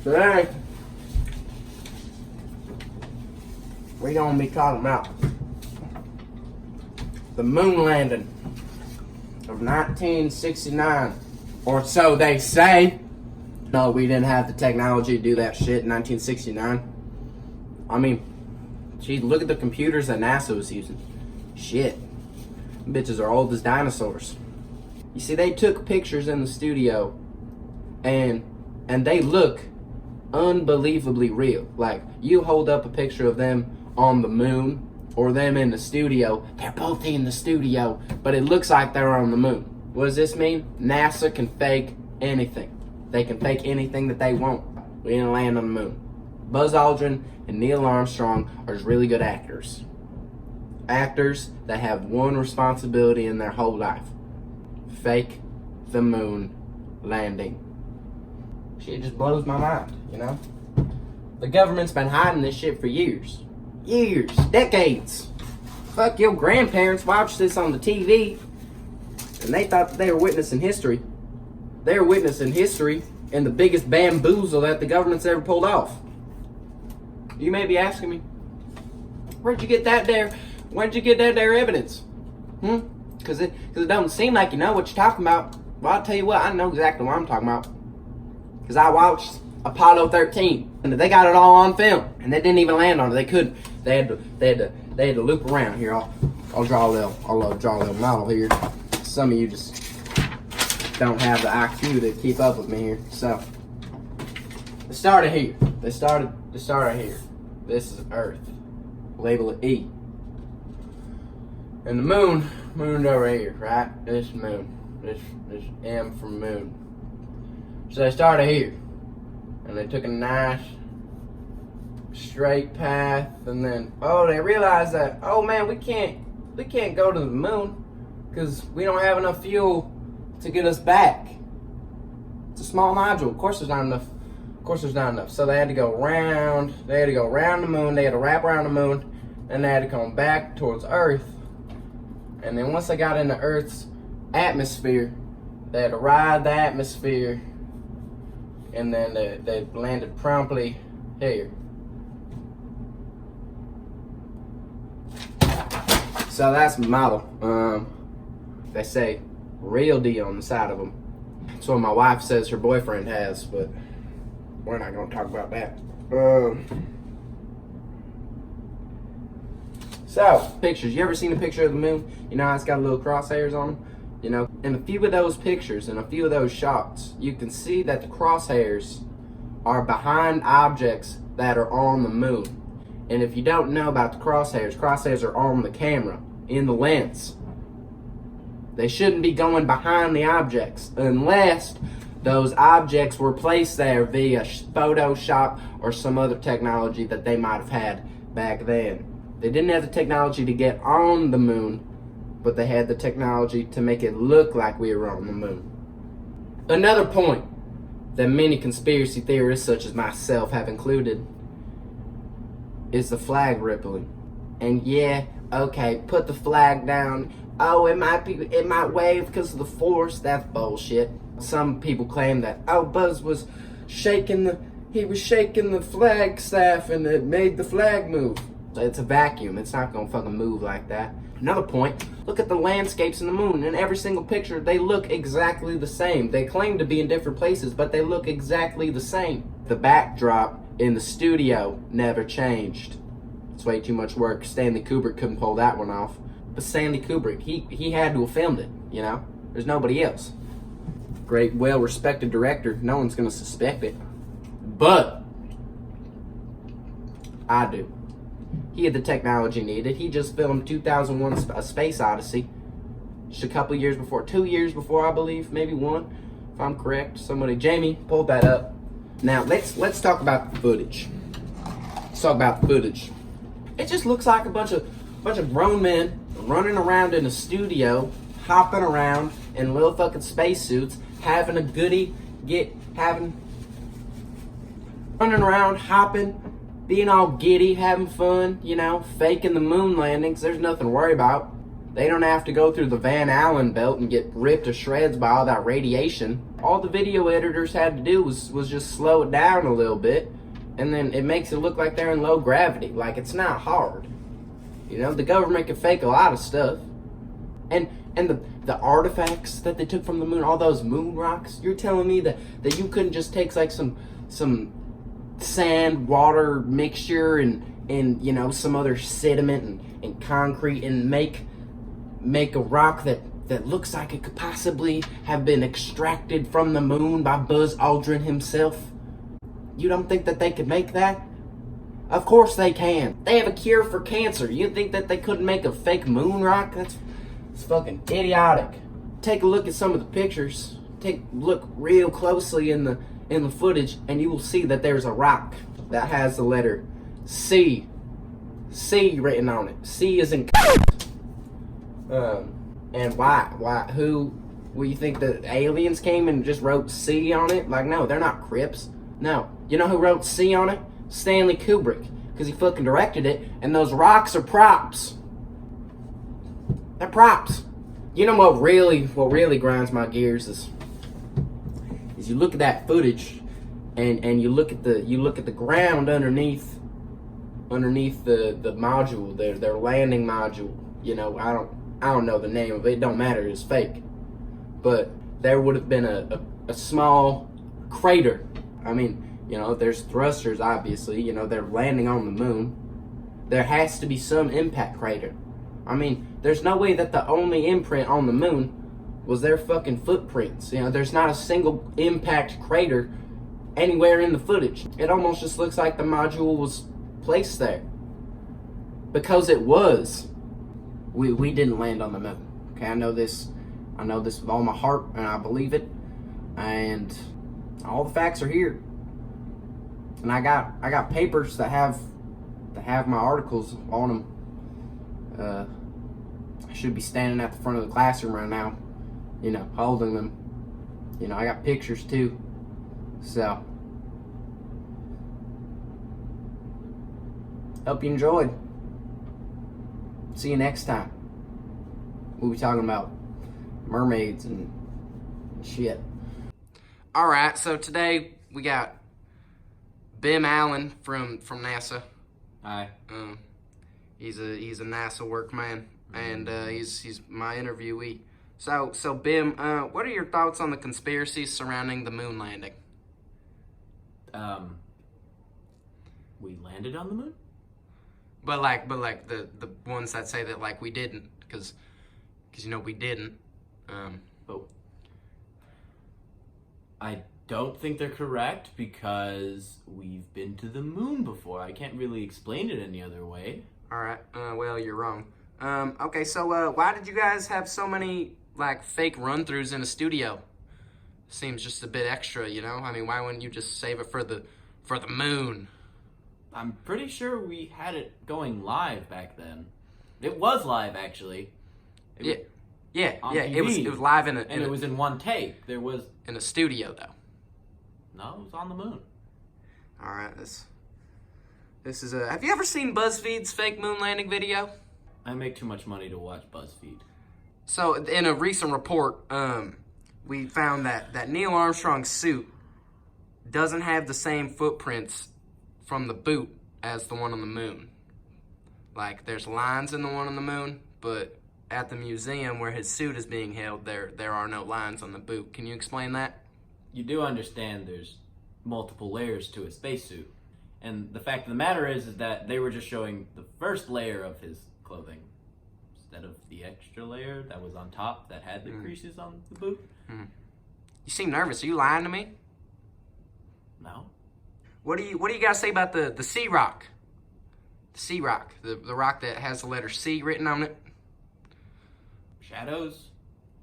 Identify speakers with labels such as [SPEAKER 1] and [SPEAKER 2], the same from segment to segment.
[SPEAKER 1] Today, we're going to be talking about the moon landing of 1969, or so they say. No, we didn't have the technology to do that shit in 1969. I mean, geez, look at the computers that NASA was using. Shit. Bitches are old as dinosaurs. You see, they took pictures in the studio and they look unbelievably real. Like, you hold up a picture of them on the moon or them in the studio, they're both in the studio, but it looks like they're on the moon. What does this mean? NASA can fake anything. They can fake anything that they want. We didn't land on the moon. Buzz Aldrin and Neil Armstrong are just really good actors. Actors that have one responsibility in their whole life. Fake the moon landing. Shit just blows my mind, you know? The government's been hiding this shit for years. Years. Decades. Fuck, your grandparents watched this on the TV and they thought that they were witnessing history. They were witnessing history and the biggest bamboozle that the government's ever pulled off. You may be asking me, where'd you get that there? Where'd you get that there evidence? Because it don't seem like you know what you're talking about. Well, I'll tell you what, I know exactly what I'm talking about. Because I watched Apollo 13, and they got it all on film, and they didn't even land on it. They couldn't. They had to loop around here. I'll draw a little model here. Some of you just don't have the IQ to keep up with me here. So they started here. They started here. This is Earth. Label it E. And the moon's over here, right? This moon. This M from moon. So they started here. And they took a nice straight path, and then they realized that, oh man, we can't go to the moon because we don't have enough fuel to get us back. It's a small module. Of course there's not enough. So they had to go around. They had to go around the moon. They had to wrap around the moon, and they had to come back towards Earth. And then once they got into Earth's atmosphere, they had to ride the atmosphere, and then they landed promptly here. So that's the model. They say real deal on the side of them. That's what my wife says her boyfriend has, but we're not going to talk about that. So, pictures. You ever seen a picture of the moon? You know how it's got little crosshairs on them? You know, in a few of those pictures, in a few of those shots, you can see that the crosshairs are behind objects that are on the moon. And if you don't know about the crosshairs are on the camera, in the lens. They shouldn't be going behind the objects unless those objects were placed there via Photoshop or some other technology that they might have had back then. They didn't have the technology to get on the moon, but they had the technology to make it look like we were on the moon. Another point that many conspiracy theorists, such as myself, have included is the flag rippling. And yeah, okay, put the flag down. Oh, it might wave because of the force. That's bullshit. Some people claim that, Buzz was shaking the flag staff and it made the flag move. It's a vacuum. It's not gonna fucking move like that. Another point, look at the landscapes in the moon. In every single picture, they look exactly the same. They claim to be in different places, but they look exactly the same. The backdrop in the studio never changed. It's way too much work. Stanley Kubrick couldn't pull that one off. But Stanley Kubrick, he had to have filmed it, you know? There's nobody else. Great, well-respected director. No one's gonna suspect it. But I do. He had the technology needed. He just filmed 2001: A Space Odyssey. Just a couple years before, 2 years before, I believe, maybe one, if I'm correct. Jamie, pulled that up. Now let's talk about the footage. Let's talk about the footage. It just looks like a bunch of grown men running around in a studio, hopping around in little fucking spacesuits, running around, hopping, being all giddy, having fun, you know, faking the moon landings. There's nothing to worry about. They don't have to go through the Van Allen belt and get ripped to shreds by all that radiation. All the video editors had to do was just slow it down a little bit, and then it makes it look like they're in low gravity. Like, it's not hard. You know, the government can fake a lot of stuff. And the artifacts that they took from the moon, all those moon rocks, you're telling me that you couldn't just take like some sand, water mixture and you know, some other sediment and concrete and make a rock that looks like it could possibly have been extracted from the moon by Buzz Aldrin himself? You don't think that they could make that? Of course they can. They have a cure for cancer. You think that they couldn't make a fake moon rock? That's fucking idiotic. Take a look at some of the pictures. Look real closely in the footage, and you will see that there's a rock that has the letter C written on it. C is in. And why? Who? Well, you think that aliens came and just wrote C on it? Like, no, they're not Crips. No. You know who wrote C on it? Stanley Kubrick. Because he fucking directed it, and those rocks are props. They're props. You know what really grinds my gears is you look at that footage and you look at the ground underneath the module, their landing module. You know, I don't know the name of it. It don't matter. It's fake. But there would have been a small crater. I mean, you know, there's thrusters, obviously. You know, they're landing on the moon. There has to be some impact crater. I mean, there's no way that the only imprint on the moon was their fucking footprints. You know, there's not a single impact crater anywhere in the footage. It almost just looks like the module was placed there. Because it was. We didn't land on the moon. Okay, I know this with all my heart, and I believe it. And all the facts are here. And I got papers that have my articles on them. I should be standing at the front of the classroom right now, you know, holding them. You know, I got pictures too. So, hope you enjoyed. See you next time. We'll be talking about mermaids and shit. Alright, so today we got Bim Allen from NASA.
[SPEAKER 2] Hi.
[SPEAKER 1] He's a NASA workman, and he's my interviewee. So Bim, what are your thoughts on the conspiracy surrounding the moon landing?
[SPEAKER 2] We landed on the moon?
[SPEAKER 1] But like the ones that say that like we didn't, because you know we didn't.
[SPEAKER 2] But I don't think they're correct because we've been to the moon before. I can't really explain it any other way.
[SPEAKER 1] All right. Well, you're wrong. Okay. So why did you guys have so many like fake run-throughs in a studio? Seems just a bit extra, you know. I mean, why wouldn't you just save it for the moon?
[SPEAKER 2] I'm pretty sure we had it going live back then. It was live, actually.
[SPEAKER 1] Yeah.
[SPEAKER 2] TV.
[SPEAKER 1] It was live
[SPEAKER 2] it was in one take. There was
[SPEAKER 1] in a studio though.
[SPEAKER 2] No, it was on the moon.
[SPEAKER 1] All right, this is a. Have you ever seen BuzzFeed's fake moon landing video?
[SPEAKER 2] I make too much money to watch BuzzFeed.
[SPEAKER 1] So in a recent report, we found that Neil Armstrong's suit doesn't have the same footprints from the boot as the one on the moon. Like, there's lines in the one on the moon, but at the museum where his suit is being held, there are no lines on the boot. Can you explain that?
[SPEAKER 2] You do understand there's multiple layers to a spacesuit. And the fact of the matter is that they were just showing the first layer of his clothing instead of the extra layer that was on top that had the creases on the boot.
[SPEAKER 1] You seem nervous. Are you lying to me?
[SPEAKER 2] No.
[SPEAKER 1] What do you guys say about the C rock? The C rock, the rock that has the letter C written on it.
[SPEAKER 2] Shadows?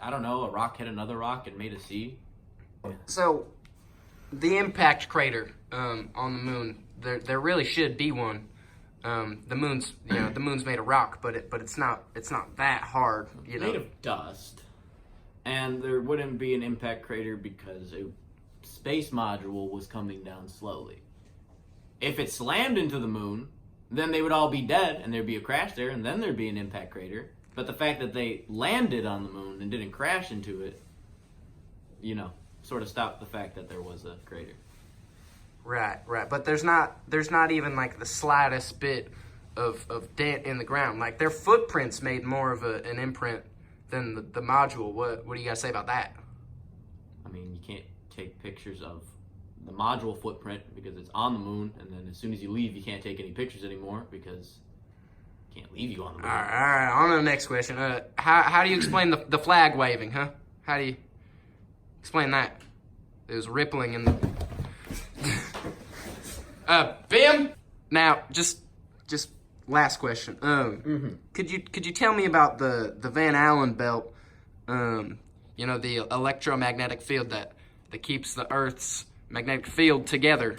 [SPEAKER 2] I don't know. A rock hit another rock and made a C.
[SPEAKER 1] So, the impact crater on the moon. There really should be one. The moon's made of rock, but it's not that hard. You know,
[SPEAKER 2] made of dust, and there wouldn't be an impact crater because a space module was coming down slowly. If it slammed into the moon, then they would all be dead, and there'd be a crash there, and then there'd be an impact crater. But the fact that they landed on the moon and didn't crash into it, sort of stopped the fact that there was a crater.
[SPEAKER 1] Right. But there's not even like the slightest bit of dent in the ground. Like their footprints made more of an imprint than the module. What do you guys say about that?
[SPEAKER 2] I mean, you can't take pictures of the module footprint because it's on the moon, and then as soon as you leave, you can't take any pictures anymore because you can't leave you on the moon.
[SPEAKER 1] All right. On to the next question. How do you explain the flag waving, huh? How do you explain that? It was rippling in the... Bim. Now, just last question. Could you tell me about the Van Allen belt? The electromagnetic field that keeps the Earth's magnetic field together.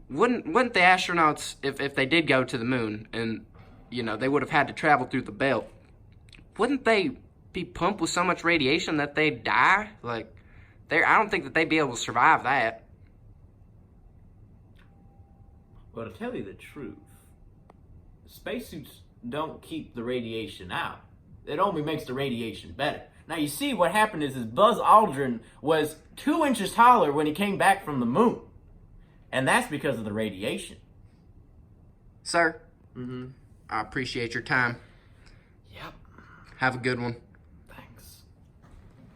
[SPEAKER 1] Wouldn't the astronauts, if they did go to the moon and they would have had to travel through the belt, wouldn't they be pumped with so much radiation that they'd die? Like, I don't think that they'd be able to survive that.
[SPEAKER 2] Well, to tell you the truth, spacesuits don't keep the radiation out. It only makes the radiation better. Now, you see, what happened is Buzz Aldrin was 2 inches taller when he came back from the moon. And that's because of the radiation.
[SPEAKER 1] Sir, I appreciate your time.
[SPEAKER 2] Yep.
[SPEAKER 1] Have a good one.